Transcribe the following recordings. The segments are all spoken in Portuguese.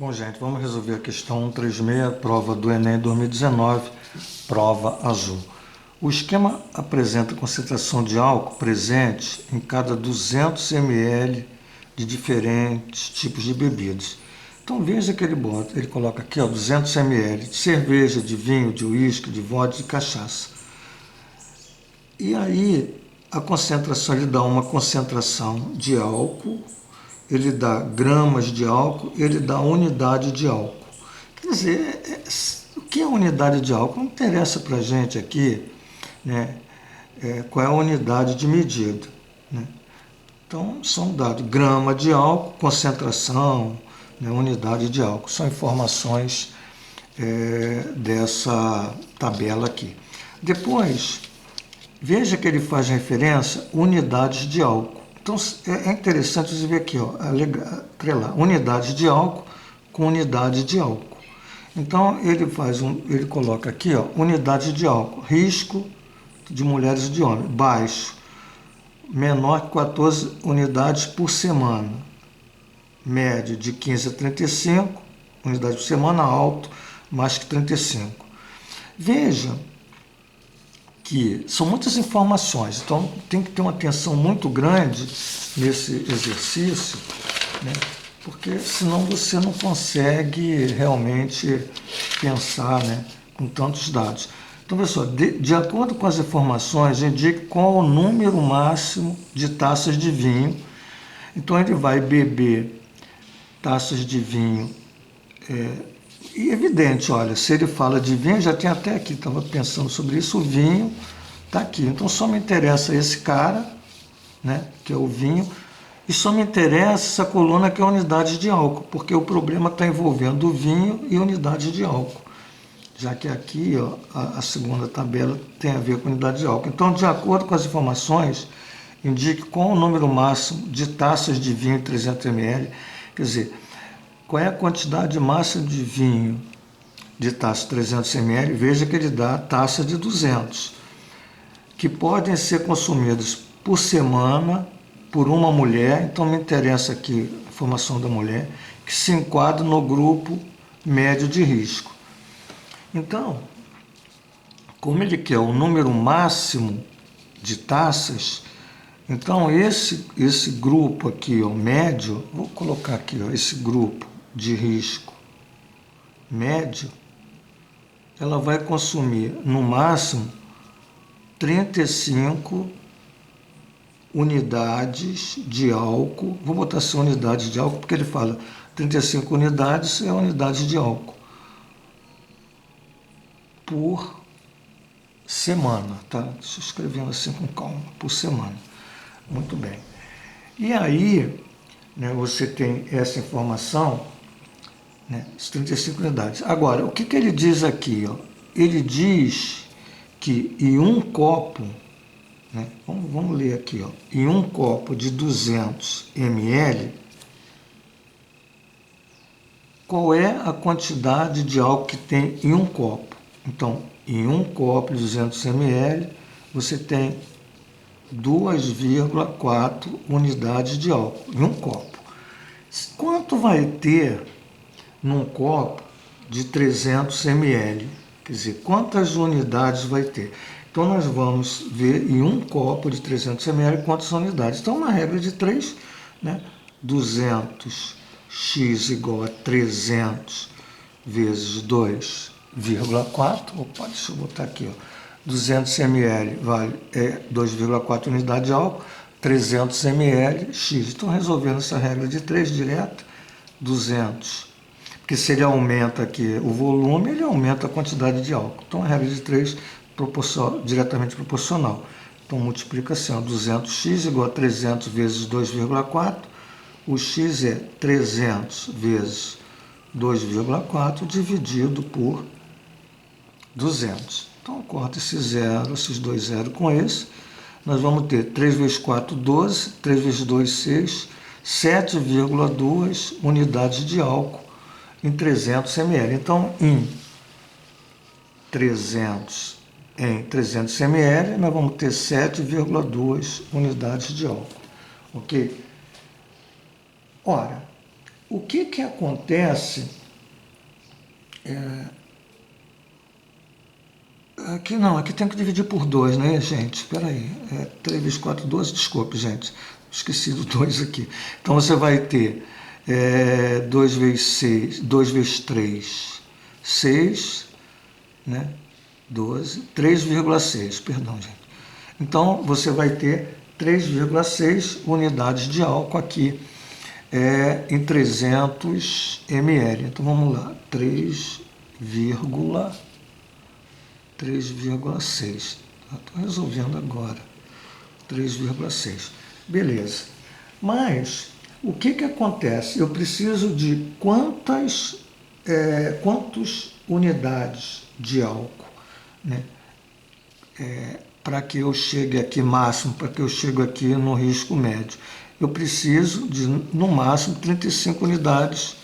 Bom, gente, vamos resolver a questão 136, prova do Enem 2019, prova azul. O esquema apresenta a concentração de álcool presente em cada 200 ml de diferentes tipos de bebidas. Então veja que ele coloca aqui 200 ml de cerveja, de vinho, de uísque, de vodka, de cachaça. E aí a concentração, ele dá uma concentração de álcool, ele dá gramas de álcool, ele dá unidade de álcool. Quer dizer, o que é unidade de álcool? Não interessa para a gente aqui, né, qual é a unidade de medida. Né? Então, são dados grama de álcool, concentração, né, unidade de álcool. São informações dessa tabela aqui. Depois, veja que ele faz referência a unidades de álcool. Então, é interessante você ver aqui, atrelar unidade de álcool com unidade de álcool. Então, ele coloca aqui, unidade de álcool, risco de mulheres e de homens, baixo, menor que 14 unidades por semana, médio de 15 a 35 unidades por semana, alto, mais que 35. Veja que são muitas informações, então tem que ter uma atenção muito grande nesse exercício, né? Porque senão você não consegue realmente pensar, né, com tantos dados. Então, pessoal, de acordo com as informações, indique qual o número máximo de taças de vinho. Então, ele vai beber taças de vinho. E evidente, olha, se ele fala de vinho, já tem até aqui, estava pensando sobre isso, o vinho está aqui. Então só me interessa esse cara, né, que é o vinho, e só me interessa essa coluna que é a unidade de álcool, porque o problema está envolvendo o vinho e unidade de álcool. Já que aqui, a segunda tabela tem a ver com unidade de álcool. Então, de acordo com as informações, indique qual o número máximo de taças de vinho em 300 ml, quer dizer, qual é a quantidade máxima de vinho de taça 300 ml? Veja que ele dá taça de 200, que podem ser consumidos por semana por uma mulher. Então me interessa aqui a informação da mulher, que se enquadra no grupo médio de risco. Então, como ele quer o número máximo de taças, então esse grupo aqui, médio, vou colocar aqui, esse grupo de risco médio, ela vai consumir no máximo 35 unidades de álcool. Vou botar assim unidades de álcool, porque ele fala 35 unidades é a unidade de álcool por semana, tá? Deixa eu escrevendo assim com calma, por semana. Muito bem. E aí, né, você tem essa informação, né, 35 unidades. Agora, o que ele diz aqui? Ele diz que em um copo, né, vamos ler aqui, em um copo de 200 ml, qual é a quantidade de álcool que tem em um copo? Então, em um copo de 200 ml, você tem 2,4 unidades de álcool em um copo. Quanto vai ter num copo de 300 ml? Quer dizer, quantas unidades vai ter? Então, nós vamos ver em um copo de 300 ml quantas unidades. Então, uma regra de 3, né? 200x igual a 300 vezes 2,4. Opa, deixa eu botar aqui, 200 ml vale 2,4 unidades de álcool, 300 ml x. Então, resolvendo essa regra de 3 direto, 200. Porque se ele aumenta aqui o volume, ele aumenta a quantidade de álcool. Então, a regra de 3 diretamente proporcional. Então, multiplica assim, 200x igual a 300 vezes 2,4. O x é 300 vezes 2,4 dividido por 200. Então, corta esses dois zeros com esse. Nós vamos ter 3 vezes 4, 12. 3 vezes 2, 6. 7,2 unidades de álcool em 300 ml. Então, em 300 ml, nós vamos ter 7,2 unidades de álcool. Ok? Ora, O que acontece... Aqui não, aqui tem que dividir por 2, né, gente? Espera aí. 3 vezes 4, 12. Desculpe, gente. Esqueci do 2 aqui. Então você vai ter 2 vezes 6, 2 vezes 3, 6, né? 12, 3,6, perdão, gente. Então você vai ter 3,6 unidades de álcool aqui em 300 ml. Então vamos lá, 3,6. Estou resolvendo agora. 3,6. Beleza. Mas o que acontece? Eu preciso de quantas unidades de álcool, né? Para que eu chegue aqui máximo, para que eu chegue aqui no risco médio. Eu preciso de, no máximo, 35 unidades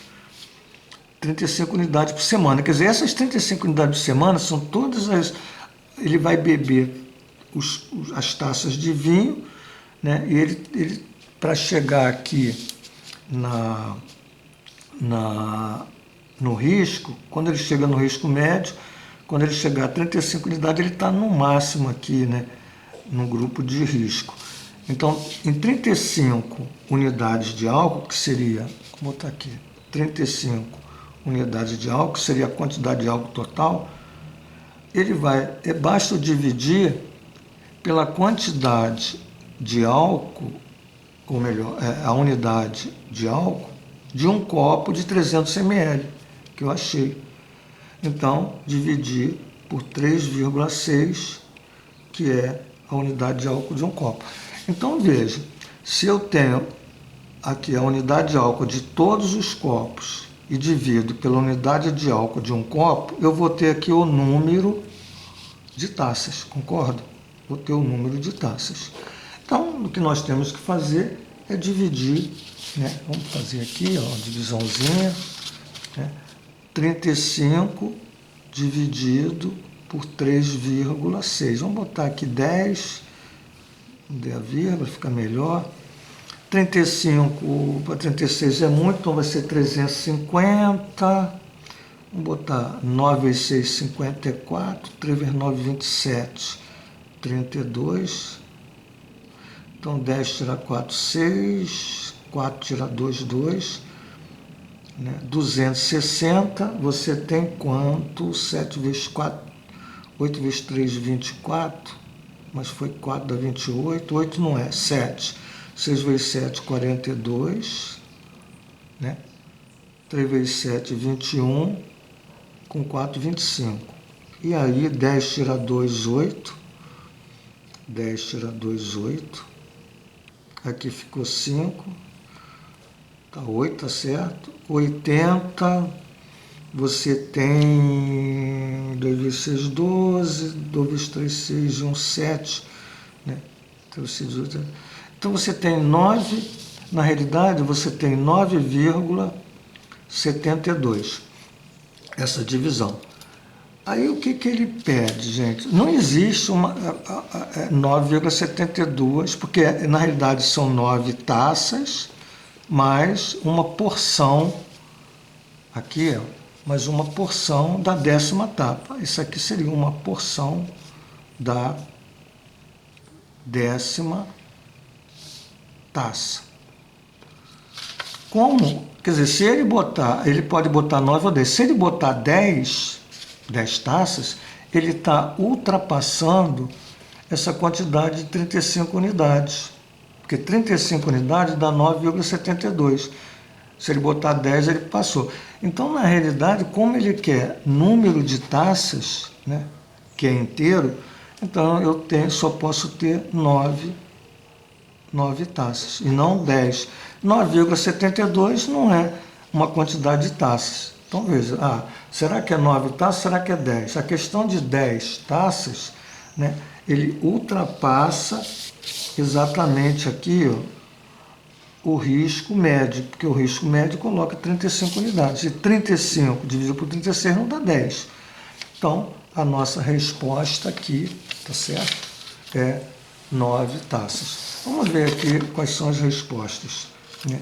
por semana. Quer dizer, essas 35 unidades por semana são todas as... Ele vai beber as taças de vinho, né? E ele para chegar aqui no risco, quando ele chega no risco médio, quando ele chegar a 35 unidades, ele está no máximo aqui, né? No grupo de risco. Então, em 35 unidades de álcool, que seria, vou botar aqui, 35 unidades de álcool, que seria a quantidade de álcool total, ele vai, basta dividir pela quantidade de álcool, ou melhor, a unidade de álcool, de um copo de 300 ml, que eu achei. Então, dividir por 3,6, que é a unidade de álcool de um copo. Então, veja, se eu tenho aqui a unidade de álcool de todos os copos e divido pela unidade de álcool de um copo, eu vou ter aqui o número de taças, concorda? Vou ter o número de taças. Então, o que nós temos que fazer é dividir, né? Vamos fazer aqui, ó, divisãozinha, né? 35 dividido por 3,6. Vamos botar aqui 10, der a vírgula, fica melhor. 35 para 36 é muito, então vai ser 350. Vamos botar 9 vezes 6, 54. 3 vezes 9, 27. 32. Então 10 tira 4, 6. 4 tira 2, 2. 260, você tem quanto? 7 vezes 4, 8 vezes 3, 24, mas foi 4 dá 28, 8 não é, 7. 6 vezes 7, 42, né? 3 vezes 7, 21, com 4, 25. E aí 10 tira 2, 8. 10 tira 2, 8. Aqui ficou 5. Tá, 8, tá certo. 80, você tem 2 vezes 6, 12, 2 vezes 3, 6 e 1, 7, né? Então você tem 9, na realidade você tem 9,72, essa divisão. Aí o que ele pede, gente? Não existe uma 9,72, porque na realidade são 9 taças, mais uma porção, aqui mais uma porção da 10ª tapa. Isso aqui seria uma porção da 10ª taça. Como? Quer dizer, se ele botar, ele pode botar 9 ou 10. Se ele botar 10 taças, ele está ultrapassando essa quantidade de 35 unidades. Porque 35 unidades dá 9,72. Se ele botar 10, ele passou. Então, na realidade, como ele quer número de taças, né, que é inteiro, então eu só posso ter 9 taças, e não 10. 9,72 não é uma quantidade de taças. Então, veja, será que é 9 taças? Será que é 10? A questão de 10 taças, né, ele ultrapassa exatamente aqui, ó, o risco médio, porque o risco médio coloca 35 unidades, e 35 dividido por 36 não dá 10. Então, a nossa resposta aqui, tá certo? É 9 taças. Vamos ver aqui quais são as respostas, né?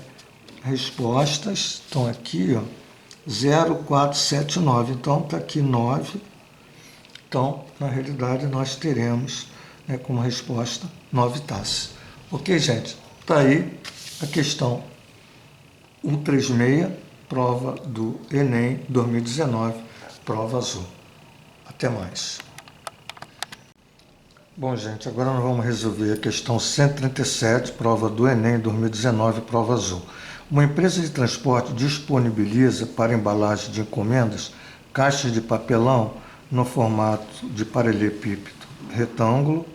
respostas estão aqui, ó, 0,479. Então, está aqui 9. Então, na realidade, nós teremos, né, como resposta 9 taças. Ok, gente? Está aí a questão 136, prova do Enem 2019, prova azul. Até mais. Bom, gente, agora nós vamos resolver a questão 137, prova do Enem 2019, prova azul. Uma empresa de transporte disponibiliza para embalagem de encomendas caixas de papelão no formato de paralelepípedo retângulo,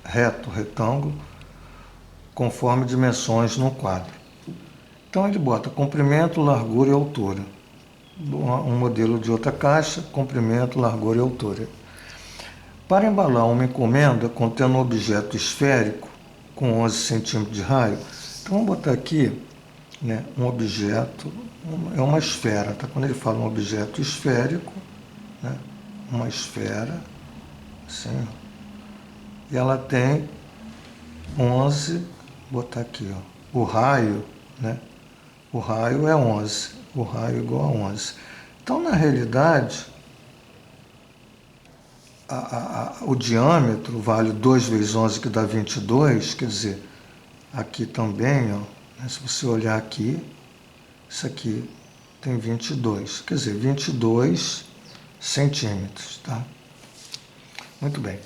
retângulo, conforme dimensões no quadro. Então ele bota comprimento, largura e altura. Um modelo de outra caixa, comprimento, largura e altura. Para embalar uma encomenda contendo um objeto esférico com 11 centímetros de raio, então vamos botar aqui, né, um objeto, é uma esfera, tá? Quando ele fala um objeto esférico, né, uma esfera, assim, e ela tem 11, vou botar aqui, ó, o raio, né, o raio é 11, o raio é igual a 11. Então, na realidade, o diâmetro vale 2 vezes 11, que dá 22, quer dizer, aqui também, ó, né, se você olhar aqui, isso aqui tem 22, quer dizer, 22 centímetros, tá? Muito bem.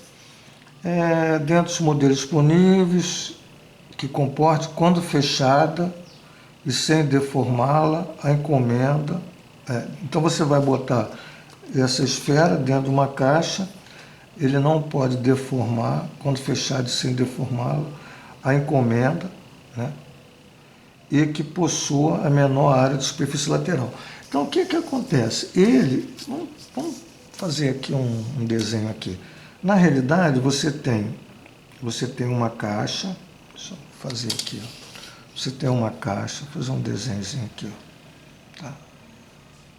Dentro dos modelos disponíveis, que comporte, quando fechada e sem deformá-la, a encomenda. Então você vai botar essa esfera dentro de uma caixa, ele não pode deformar, quando fechado e sem deformá-la, a encomenda, né? E que possua a menor área de superfície lateral. Então o que acontece? Vamos fazer aqui um desenho aqui. Na realidade, você tem uma caixa, deixa eu fazer aqui, ó. Você tem uma caixa, vou fazer um desenhozinho aqui, ó. Tá?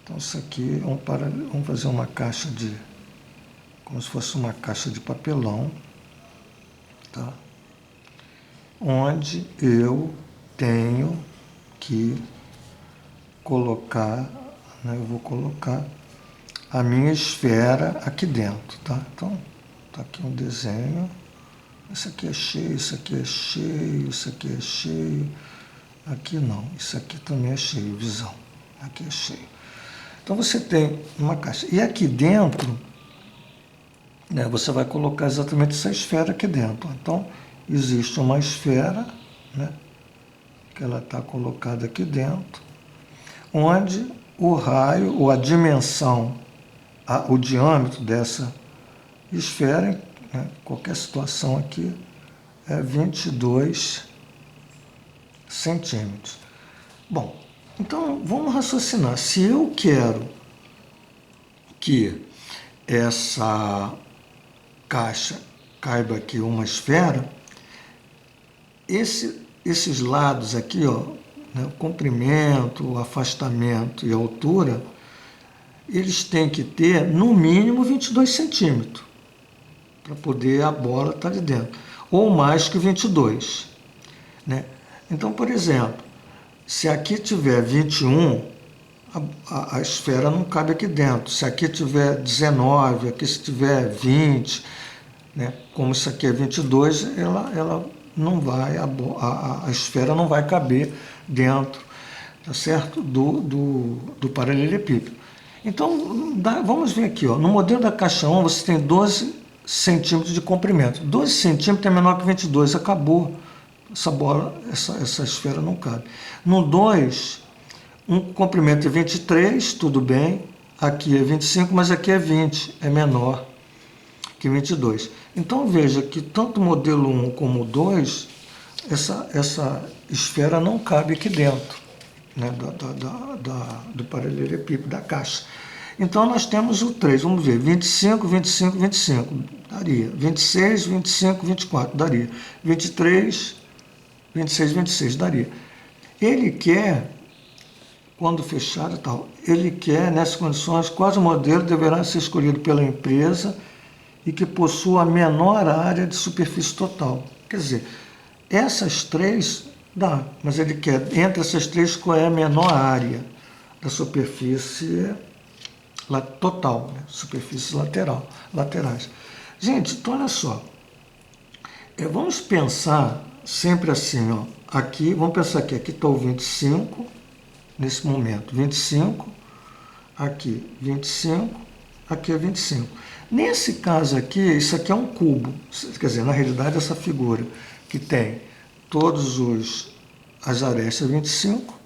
Então isso aqui, vamos fazer uma caixa como se fosse uma caixa de papelão, tá? Onde eu tenho que colocar, né, eu vou colocar a minha esfera aqui dentro, tá? Então, tá aqui um desenho. Isso aqui é cheio, isso aqui é cheio, isso aqui é cheio. Aqui não, isso aqui também é cheio, visão. Aqui é cheio. Então você tem uma caixa. E aqui dentro, né, você vai colocar exatamente essa esfera aqui dentro. Então, existe uma esfera, né, que ela está colocada aqui dentro, onde o raio, ou a dimensão, o diâmetro dessa esfera, né, qualquer situação aqui, é 22 centímetros. Bom, então vamos raciocinar. Se eu quero que essa caixa caiba aqui uma esfera, esses lados aqui, ó, né, o comprimento, o afastamento e a altura, eles têm que ter no mínimo 22 centímetros para poder a bola estar ali dentro, ou mais que 22, né? Então, por exemplo, se aqui tiver 21, a esfera não cabe aqui dentro. Se aqui tiver 19, aqui se tiver 20, né? Como isso aqui é 22, ela não vai, a esfera não vai caber dentro, tá certo? Do paralelepípedo. Então, vamos ver aqui, ó, no modelo da caixa 1 você tem 12 centímetros de comprimento. 12 centímetros é menor que 22, acabou. Essa bola, essa esfera não cabe. No 2, um comprimento é 23, tudo bem. Aqui é 25, mas aqui é 20, é menor que 22. Então veja que tanto o modelo 1 como o 2, essa esfera não cabe aqui dentro, né, do paralelepípedo, da caixa. Então nós temos o 3, vamos ver, 25, 25, 25, daria. 26, 25, 24, daria. 23, 26, 26, daria. Ele quer, quando fechado e tal, ele quer, nessas condições, quais modelo deverá ser escolhido pela empresa e que possua a menor área de superfície total. Quer dizer, essas três Dá, mas ele quer, entre essas três, qual é a menor área da superfície total, né? Superfície laterais. Gente, então olha só, vamos pensar sempre assim, ó, aqui, vamos pensar aqui está o 25, nesse momento, 25, aqui 25, aqui é 25. Nesse caso aqui, isso aqui é um cubo, quer dizer, na realidade essa figura que tem todos as arestas 25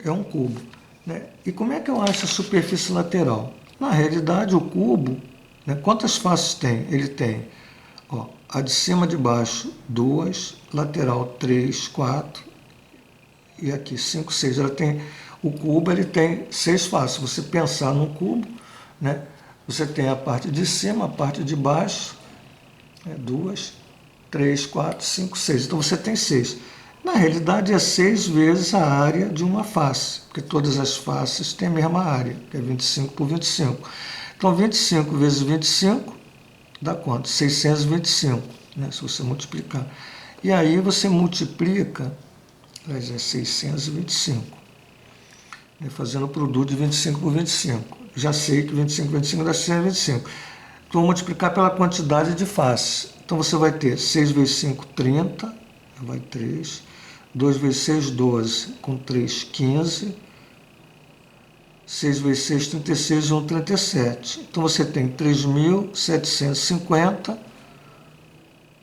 é um cubo, né? E como é que eu acho a superfície lateral? Na realidade o cubo, né, quantas faces tem? Ele tem, ó, a de cima de baixo 2, lateral 3, 4 e aqui 5, 6. Ela tem, o cubo ele tem 6 faces. Se você pensar num cubo, né, você tem a parte de cima, a parte de baixo, 2, 3, 4, 5, 6. Então você tem 6. Na realidade é 6 vezes a área de uma face, porque todas as faces têm a mesma área, que é 25 por 25. Então 25 vezes 25 dá quanto? 625, né, se você multiplicar. E aí você multiplica, mas é 625, né, fazendo o produto de 25 por 25. Já sei que 25 por 25 dá 625. Então vou multiplicar pela quantidade de faces. Então você vai ter 6 vezes 5, 30, vai 3. 2 vezes 6, 12, com 3, 15. 6 vezes 6, 36, 1, 37. Então você tem 3.750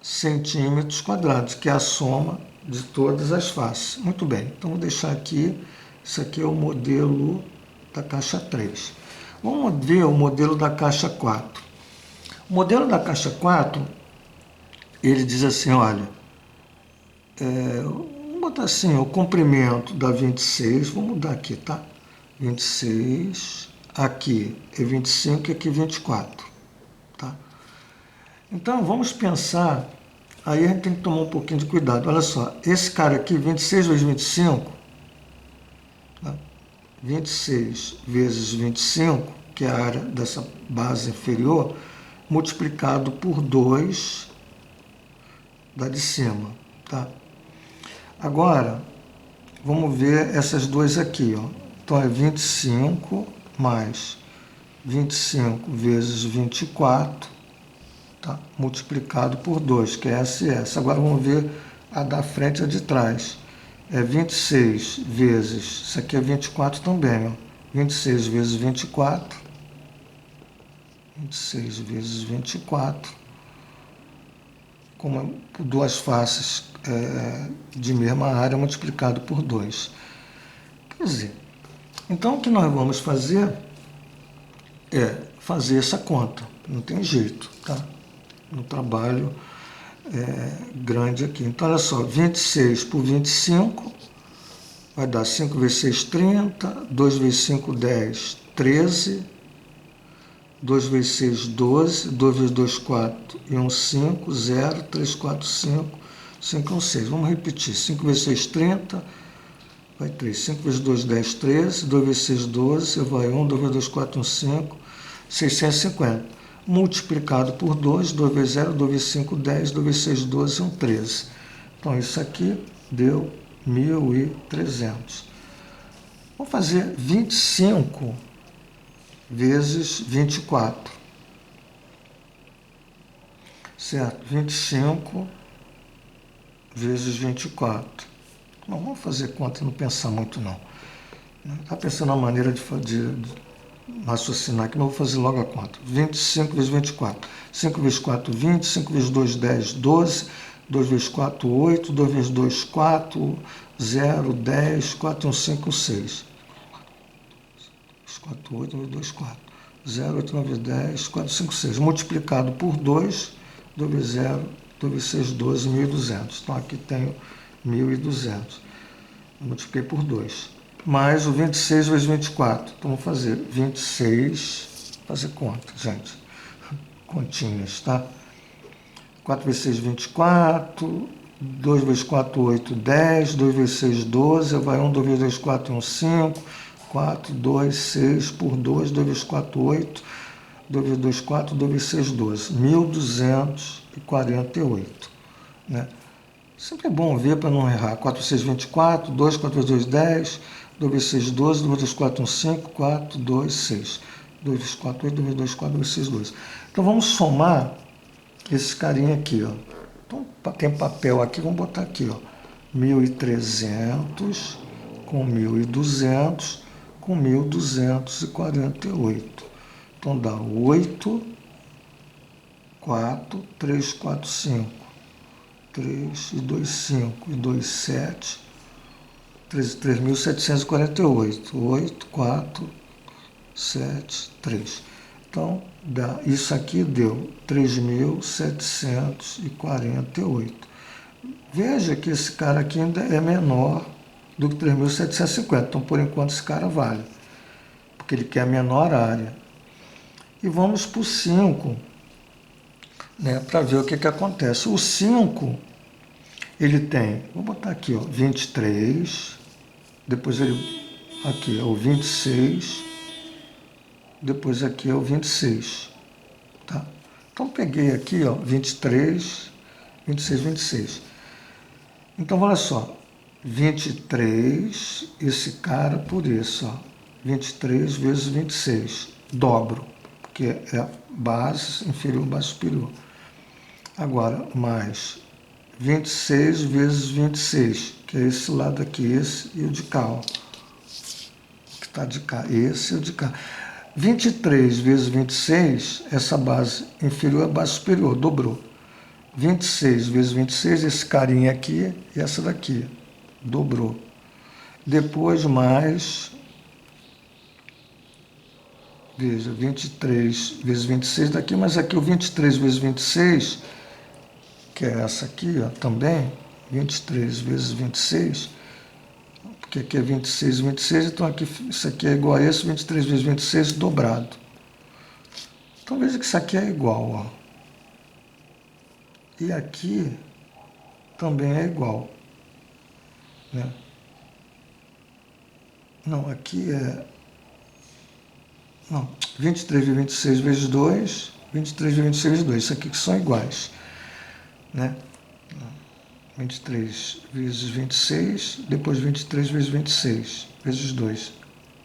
centímetros quadrados, que é a soma de todas as faces. Muito bem, então vou deixar aqui, isso aqui é o modelo da caixa 3. Vamos ver o modelo da caixa 4. O modelo da caixa 4, ele diz assim, olha, vamos botar assim, o comprimento da 26, vou mudar aqui, tá? 26, aqui é 25 e aqui 24, tá? Então vamos pensar, aí a gente tem que tomar um pouquinho de cuidado. Olha só, esse cara aqui, 26 vezes 25, tá? 26 vezes 25, que é a área dessa base inferior, multiplicado por 2 da de cima, tá? Agora, vamos ver essas duas aqui, ó. Então é 25 mais 25 vezes 24, tá? Multiplicado por 2, que é essa e essa. Agora vamos ver a da frente e a de trás. É 26 vezes, isso aqui é 24 também, ó. 26 vezes 24, 26 vezes 24, como duas faces de mesma área multiplicado por 2. Quer dizer, então o que nós vamos fazer é fazer essa conta, não tem jeito, tá? No trabalho grande aqui. Então, olha só, 26 por 25 vai dar 5 vezes 6, 30, 2 vezes 5, 10, 13, 2 vezes 6, 12, 2 vezes 2, 4 e 1, 5, 0, 3, 4, 5, 5, 1, 6. Vamos repetir, 5 vezes 6, 30, vai 3, 5 vezes 2, 10, 13, 2 vezes 6, 12, vai 1, 2 vezes 2, 4, 1, 5, 650. Multiplicado por 2, 2 vezes 0, 2 vezes 5, 10, 2 vezes 6, 12, 1, 13. Então isso aqui deu 1.300. Vamos fazer 25 vezes 24. Certo? 25 vezes 24. Não vamos fazer conta e não pensar muito não. Está pensando na maneira de raciocinar aqui, mas eu vou fazer logo a conta. 25 vezes 24. 5 vezes 4, 20. 5 vezes 2, 10, 12. 2 vezes 4, 8. 2 vezes 2, 4. 0, 10. 4, 1, 5, 6. 4, 8, 2, 2, 4. 0, 8, 9, 10. 4, 5, 6. Multiplicado por 2. 2 vezes 0. 2 vezes 6, 12. 1.200. Então aqui tenho 1.200. Multipliquei por 2. Mais o 26 vezes 24. Então, vamos fazer 26, fazer conta, gente. Continhas, tá? 4 vezes 6, 24. 2 vezes 4, 8, 10. 2 vezes 6, 12. Vai 1, 2 vezes 2, 4, 1, 5. 4, 2, 6 por 2. 2 vezes 4, 8. 2 vezes 2, 4. 2 vezes 6, 12. 1.248, né? Sempre é bom ver para não errar. 4 vezes 6, 24, 2, 4 vezes 2, 10, 2 vezes 6, 12, 2 vezes 4, 1, 5, 4, 2, 6. 2 vezes 4, 8, 2 vezes 2, 4, 2 vezes 6, 12. Então vamos somar esse carinha aqui, ó. Então tem papel aqui, vamos botar aqui, ó. 1.300 com 1.200 com 1.248. Então dá 8, 4, 3, 4, 5. 3 e 2, 5 e 2, 7, 3.748. 8, 4, 7, 3. Então, isso aqui deu 3.748. Veja que esse cara aqui ainda é menor do que 3.750. Então, por enquanto, esse cara vale, porque ele quer a menor área. E vamos para o 5, né, para ver o que acontece. O 5, ele tem, vou botar aqui, ó, 23, depois ele, aqui é o 26, depois aqui é o 26, tá? Então peguei aqui, ó, 23, 26, 26. Então olha só, 23, esse cara por isso, ó, 23 vezes 26, dobro, porque é base inferior, base superior. Agora, mais 26 vezes 26, que é esse lado aqui, esse e o de cá, ó, que está de cá, esse e o de cá. 23 vezes 26, essa base inferior é base superior, dobrou. 26 vezes 26, esse carinha aqui e essa daqui, dobrou. Depois mais, veja, 23 vezes 26 daqui, mas aqui o 23 vezes 26, que é essa aqui, ó, também, 23 vezes 26, porque aqui é 26 e 26, então aqui, isso aqui é igual a esse, 23 vezes 26 dobrado. Então veja que isso aqui é igual, ó. E aqui também é igual, né? Não, aqui é... Não, 23 vezes 26 vezes 2, 23 vezes 26 vezes 2, isso aqui que são iguais, né? 23 vezes 26, depois 23 vezes 26 vezes 2.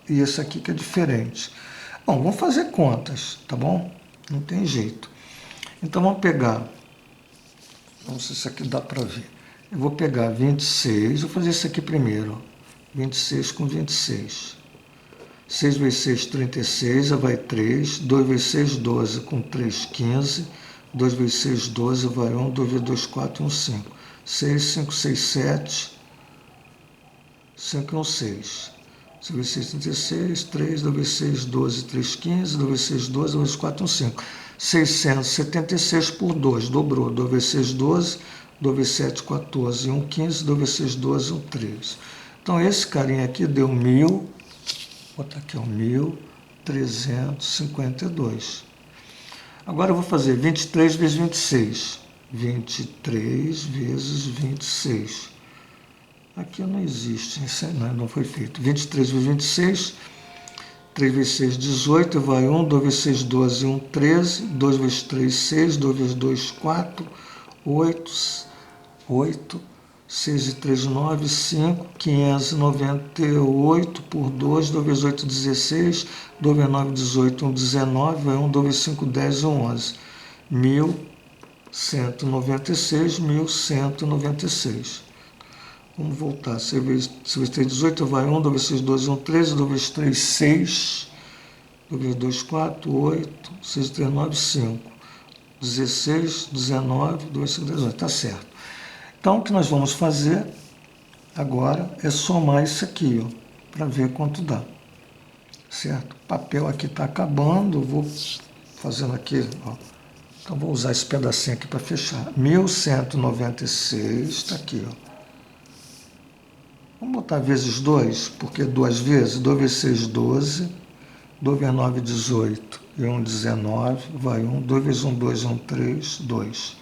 E esse aqui que é diferente. Bom, vamos fazer contas, tá bom? Não tem jeito. Então vamos pegar, não sei se isso aqui dá para ver. Eu vou pegar 26, vou fazer isso aqui primeiro. 26 com 26. 6 vezes 6, 36, vai 3. 2 vezes 6, 12, com 3, 15. 2 vezes 6, 12, vai 1. 2 vezes 2, 4, 1, 5. 6, 5, 6, 7. 5 e 1, 6. 6 vezes 6, 36. 3, 2 vezes 6, 12, 3, 15. 2 vezes 6, 12, 2 vezes 4, 1, 5. 676 por 2, dobrou. 2 vezes 6, 12. 2 vezes 7, 14. 1, 15. 2 vezes 6, 12, 1, 13. Então, esse carinha aqui deu 1.000. Vou botar aqui, ó, 1.352. Agora eu vou fazer 23 vezes 26. 23 vezes 26. Aqui não existe, isso não foi feito. 23 vezes 26, 3 vezes 6, 18, vai 1, 2 vezes 6, 12, 1, 13, 2 vezes 3, 6, 2 vezes 2, 4, 8, 6 e 3, 9, 5, 598 por 2, 2 vezes 8, 16, 2 vezes 9, 18, 1, 19, vai 1, 2 vezes 5, 10, 1, 11. 1.196, 1.196. Vamos voltar. 6 vezes 3, 18, vai 1, 2 vezes 6, 12, 1, 13, 2 vezes 3, 6, 2 vezes 2, 4, 8, 6 e 3, 9, 5, 16, 19, 2 vezes 5, 18. Está certo. Então, o que nós vamos fazer agora é somar isso aqui, ó, para ver quanto dá. Certo? O papel aqui está acabando, vou fazendo aqui, ó. Então, vou usar esse pedacinho aqui para fechar. 1.196, está aqui, ó. Vamos botar vezes 2, porque 2 vezes, 2 vezes 6, 12, 2 vezes 9, 18, e 1, 19, vai 1, 2 vezes 1, 2, 1, 3, 2.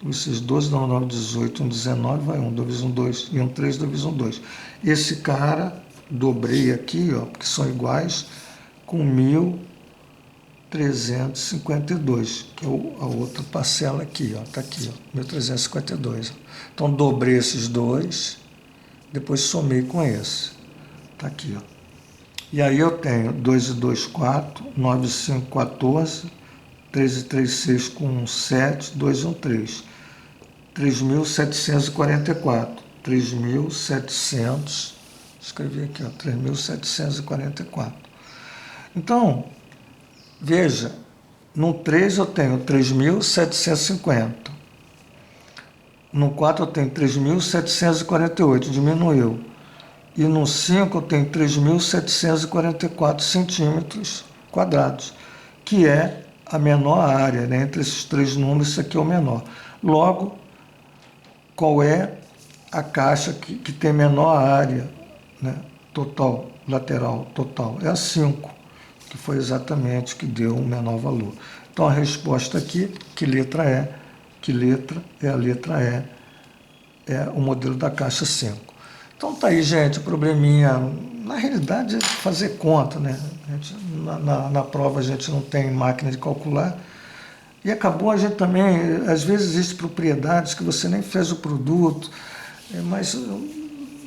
2 vezes 6, 12, 9, 9, 18, 1, 19, vai 1, 2 vezes 1, 2, e 1, 3, 2 vezes 1, 2. Esse cara, dobrei aqui, ó, porque são iguais, com 1.000, 1.352, que é a outra parcela aqui, ó, tá aqui, ó, 1.352. Então, dobrei esses dois, depois somei com esse, tá aqui, ó. E aí eu tenho 2 e 2, 4, 9 e 5, 14, 3 e 3, 6 com 1, 7, 2 e 1, 3. 3.744. 3.700, escrevi aqui, ó, 3.744. Então, veja, no 3 eu tenho 3.750. No 4 eu tenho 3.748, diminuiu. E no 5 eu tenho 3.744 centímetros quadrados, que é a menor área, né? Entre esses três números, isso aqui é o menor. Logo, qual é a caixa que tem menor área, né? Total, lateral, total? É a 5, que foi exatamente que deu o menor valor. Então, a resposta aqui, que letra é? Que letra é a letra E? É o modelo da caixa 5. Então tá aí, gente, o probleminha, na realidade, é fazer conta, né? Na prova a gente não tem máquina de calcular. E acabou a gente também, às vezes existem propriedades que você nem fez o produto, mas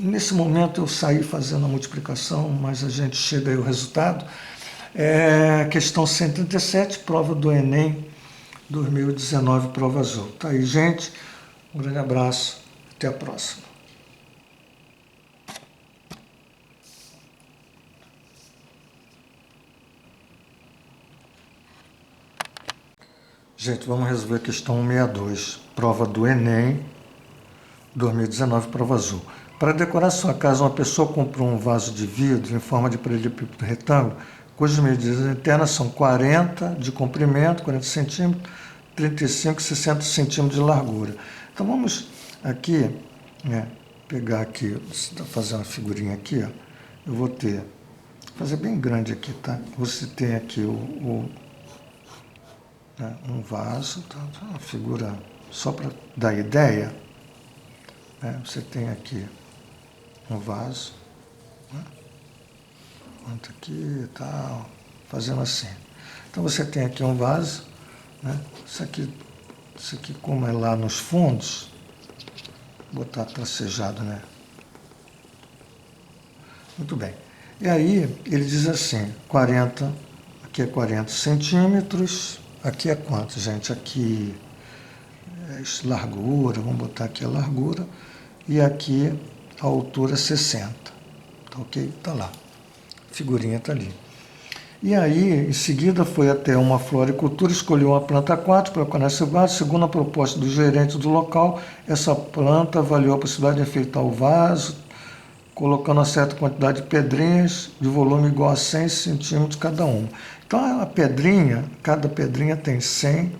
nesse momento eu saí fazendo a multiplicação, mas a gente chega aí ao resultado. Questão 137, prova do Enem 2019, prova azul. Tá aí, gente, um grande abraço, até a próxima. Gente, vamos resolver a questão 162, prova do Enem 2019, prova azul. Para decorar sua casa, uma pessoa comprou um vaso de vidro em forma de paralelepípedo retângulo, cujas medidas internas são 40 de comprimento, 40 centímetros, 35 e 60 centímetros de largura. Então vamos aqui, né, pegar aqui, fazer uma figurinha aqui, ó. Eu vou fazer bem grande aqui, tá? Você tem aqui um vaso, tá? Uma figura só para dar ideia. Você tem aqui um vaso, né? Quanto aqui e tal, fazendo assim. Então você tem aqui um vaso, né? Isso aqui como é lá nos fundos, vou botar tracejado, né? Muito bem. E aí ele diz assim, 40, aqui é 40 centímetros, aqui é quanto, gente? Aqui é largura, vamos botar aqui a largura, e aqui a altura 60. Tá ok? Tá lá. A figurinha tá ali. E aí, em seguida, foi até uma floricultura, escolheu uma planta aquática para colocar nesse vaso. Segundo a proposta do gerente do local, essa planta avaliou a possibilidade de enfeitar o vaso, colocando uma certa quantidade de pedrinhas de volume igual a 100 centímetros cada uma. Então, a pedrinha, cada pedrinha tem 100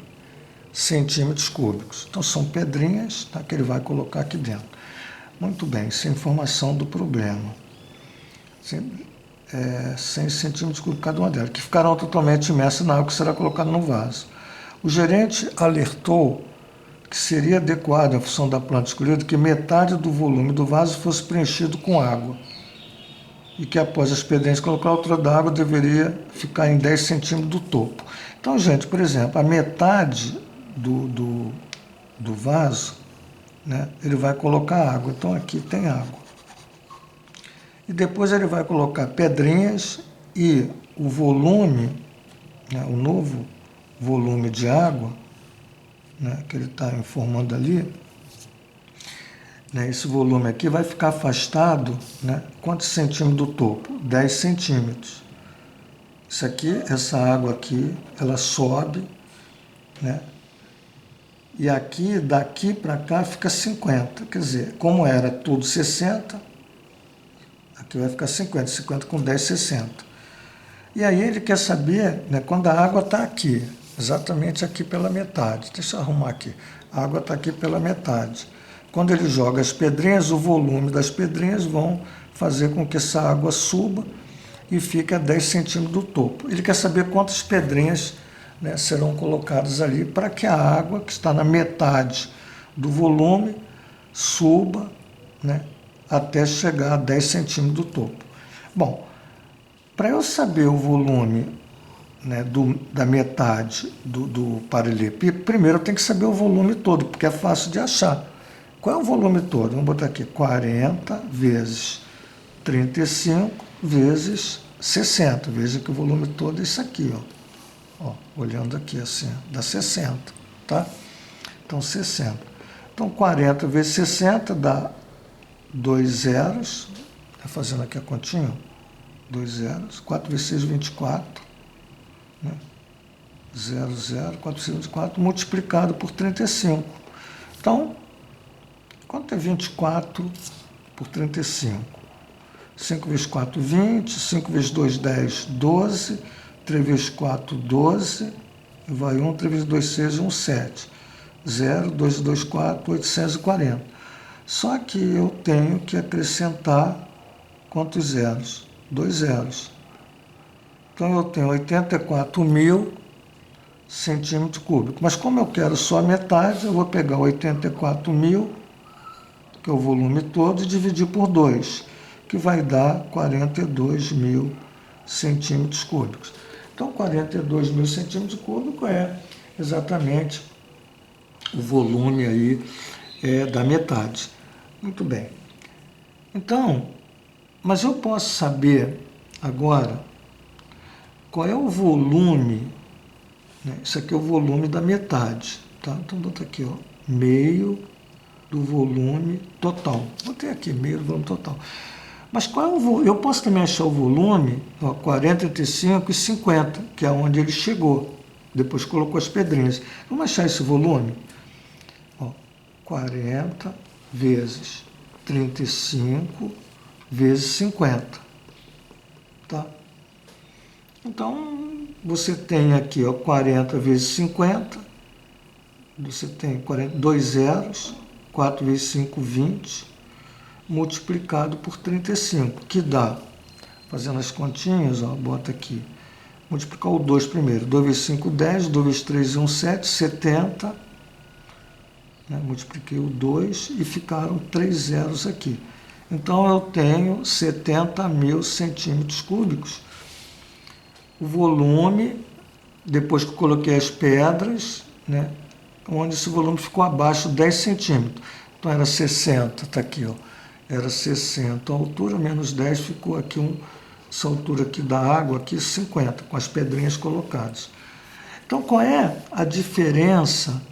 centímetros cúbicos. Então, são pedrinhas, tá, que ele vai colocar aqui dentro. Muito bem, isso é informação do problema. 100 centímetros cúbicos cada uma delas, que ficarão totalmente imersas na água que será colocada no vaso. O gerente alertou que seria adequado, em função da planta escolhida, que metade do volume do vaso fosse preenchido com água e que após as pedrinhas colocar a altura da água deveria ficar em 10 centímetros do topo. Então, gente, por exemplo, a metade do vaso, né, ele vai colocar água. Então, aqui tem água. E depois ele vai colocar pedrinhas e o volume, né, o novo volume de água, né, que ele está informando ali, né, esse volume aqui vai ficar afastado, né, quantos centímetros do topo? 10 centímetros. Isso aqui, essa água aqui, ela sobe, né, e aqui, daqui para cá, fica 50. Quer dizer, como era tudo 60, aqui vai ficar 50, 50 com 10, 60. E aí ele quer saber, né, quando a água está aqui, exatamente aqui pela metade. Deixa eu arrumar aqui. A água está aqui pela metade. Quando ele joga as pedrinhas, o volume das pedrinhas vão fazer com que essa água suba e fique a 10 centímetros do topo. Ele quer saber quantas pedrinhas, né, serão colocadas ali para que a água, que está na metade do volume, suba, né, até chegar a 10 centímetros do topo. Bom, para eu saber o volume, né, da metade do paralelepípedo, primeiro eu tenho que saber o volume todo, porque é fácil de achar. Qual é o volume todo? Vamos botar aqui, 40 vezes 35 vezes 60. Veja que o volume todo é isso aqui, ó. Olhando aqui assim, dá 60, tá? Então, 60. Então, 40 vezes 60 dá 2 zeros. Tá fazendo aqui a continha, 2 zeros. 4 vezes 6, 24. Né? 0, 0, 4 vezes 24, multiplicado por 35. Então, quanto é 24 por 35? 5 vezes 4, 20. 5 vezes 2, 10, 12. 3 vezes 4, 12. Vai 1, 3 vezes 2, 6, 1, 7. 0, 2, 2, 4, 840. Só que eu tenho que acrescentar quantos zeros? 2 zeros. Então eu tenho 84.000 centímetros cúbicos. Mas como eu quero só a metade, eu vou pegar 84.000, que é o volume todo, e dividir por 2, que vai dar 42.000 centímetros cúbicos. Então, 42.000 centímetros cúbicos é exatamente o volume aí da metade. Muito bem. Então, mas eu posso saber agora qual é o volume, né? Isso aqui é o volume da metade, tá? Então, bota aqui, ó, meio do volume total. Botei aqui, meio do volume total. Mas qual é o volume? Eu posso também achar o volume, ó, 40, 35 e 50, que é onde ele chegou. Depois colocou as pedrinhas. Vamos achar esse volume? Ó, 40 vezes 35 vezes 50. Tá? Então, você tem aqui, ó, 40 vezes 50. Você tem 2 zeros. 4 vezes 5, 20. Multiplicado por 35, que dá, fazendo as continhas, ó, bota aqui, multiplicar o 2 primeiro, 2 vezes 5, 10, 2 vezes 3, 1, 7, 70, né? Multipliquei o 2 e ficaram 3 zeros aqui. Então, eu tenho 70.000 centímetros cúbicos. O volume, depois que eu coloquei as pedras, né, onde esse volume ficou abaixo de 10 centímetros. Então, era 60, está aqui, ó. Era 60 a altura, menos 10 ficou aqui, essa altura aqui da água, aqui 50, com as pedrinhas colocadas. Então, qual é a diferença,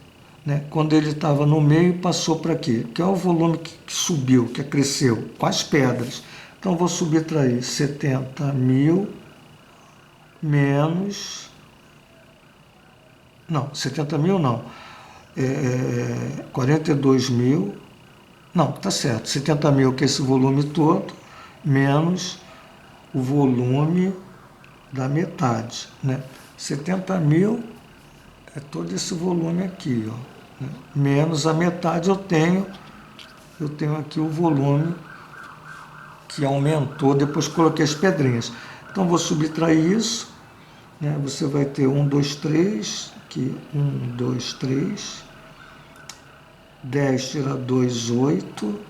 né, quando ele estava no meio e passou para aqui? Que é o volume que subiu, que cresceu, com as pedras. Então, vou subtrair 70.000 menos... Não, 70.000 não. 42.000... Não, tá certo. 70.000, que é esse volume todo, menos o volume da metade, né? 70.000 é todo esse volume aqui, ó, né? Menos a metade eu tenho aqui o volume que aumentou depois que coloquei as pedrinhas. Então, vou subtrair isso, né? Você vai ter 1, 2, 3, aqui, 1, 2, 3... 10 tira 2, 8,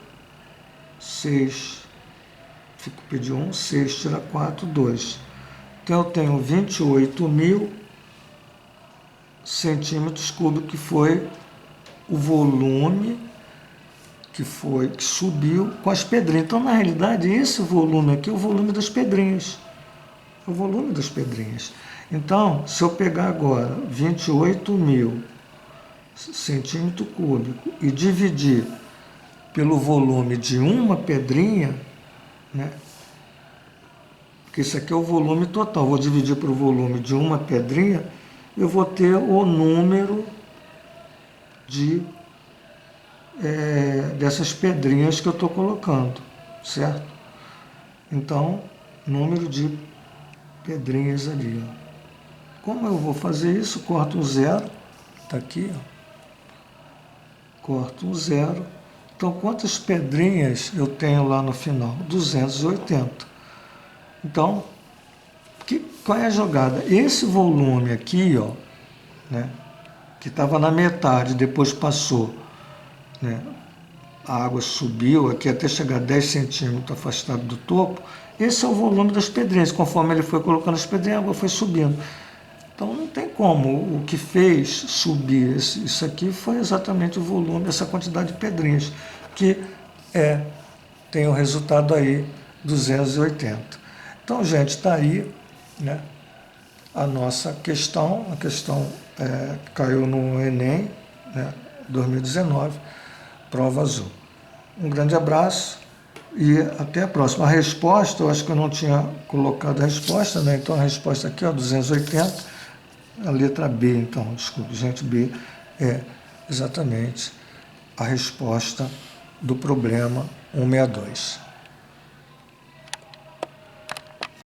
6, fico pedindo 1, 6 tira 4, 2. Então, eu tenho 28.000 centímetros cúbicos, que foi o volume que subiu com as pedrinhas. Então, na realidade, esse volume aqui é o volume das pedrinhas. É o volume das pedrinhas. Então, se eu pegar agora 28.000 centímetro cúbico e dividir pelo volume de uma pedrinha, né? Porque isso aqui é o volume total. Vou dividir pelo volume de uma pedrinha, eu vou ter o número dessas pedrinhas que eu estou colocando, certo? Então, número de pedrinhas ali, ó. Como eu vou fazer isso? Corto um zero, está aqui, ó. Corto um zero. Então, quantas pedrinhas eu tenho lá no final? 280. Então, qual é a jogada? Esse volume aqui, ó, né, que estava na metade, depois passou, né, a água subiu aqui até chegar a 10 centímetros afastado do topo. Esse é o volume das pedrinhas. Conforme ele foi colocando as pedrinhas, a água foi subindo. tem como. O que fez subir isso aqui foi exatamente o volume, essa quantidade de pedrinhas, que tem o resultado aí, 280. Então, gente, está aí, né, a nossa questão, a questão caiu no Enem, né, 2019, prova azul. Um grande abraço e até a próxima. A resposta, eu acho que eu não tinha colocado a resposta, né? Então a resposta aqui, ó, 280, a letra B, então, desculpe, gente, B é exatamente a resposta do problema 162.